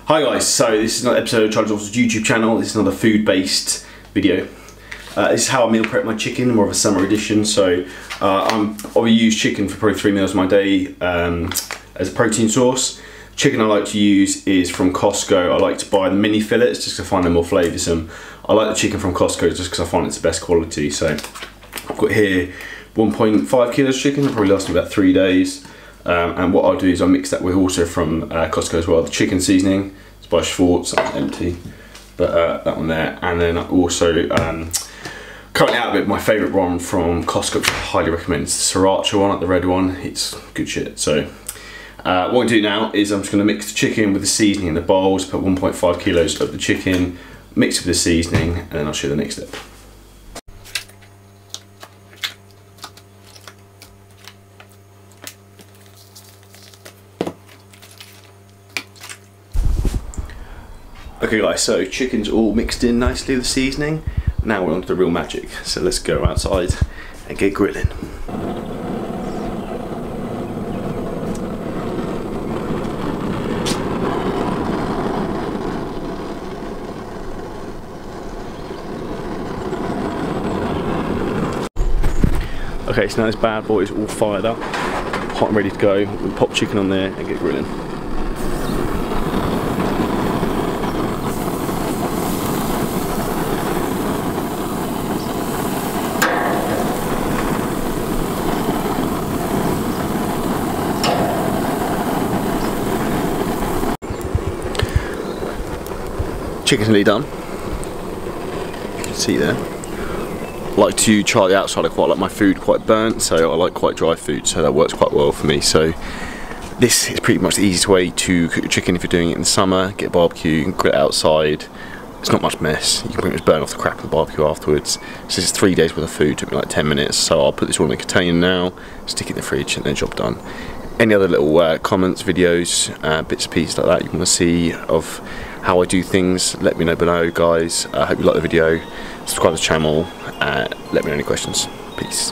Hi guys, so this is another episode of Charlie Dawson's YouTube channel. This is another food-based video. This is how I meal prep my chicken, more of a summer edition. So I use chicken for probably 3 meals of my day as a protein source. Chicken I like to use is from Costco. I like to buy the mini fillets just because I find them more flavoursome. I like the chicken from Costco just because I find it's the best quality. So I've got here 1.5 kilos of chicken. It'll probably last me about 3 days. And what I'll do is I'll mix that with also from Costco as well. The chicken seasoning, it's by Schwartz, that's empty, but that one there. And then I also, currently out of it, my favourite one from Costco, which I highly recommend, is the Sriracha one, like the red one. It's good shit. So what I do now is I'm just going to mix the chicken with the seasoning in the bowls, put 1.5 kilos of the chicken, mix with the seasoning, and then I'll show you the next step. Okay guys, so chicken's all mixed in nicely with the seasoning. Now we're on to the real magic. So let's go outside and get grilling. Okay, so now this bad boy is all fired up, hot and ready to go. We'll pop chicken on there and get grilling. Chicken's nearly done. You can see there. I like to try the outside. I quite like my food quite burnt, so I like quite dry food, so that works quite well for me. So this is pretty much the easiest way to cook your chicken if you're doing it in the summer. Get a barbecue, you can grill it outside. It's not much mess. You can pretty much burn off the crap of the barbecue afterwards. So this is 3 days worth of food. It took me like 10 minutes. So I'll put this all in a container now, stick it in the fridge, and then job done. Any other little comments, videos, bits and pieces like that you want to see of how I do things, let me know below guys. I hope you like the video, subscribe to the channel, let me know any questions. Peace.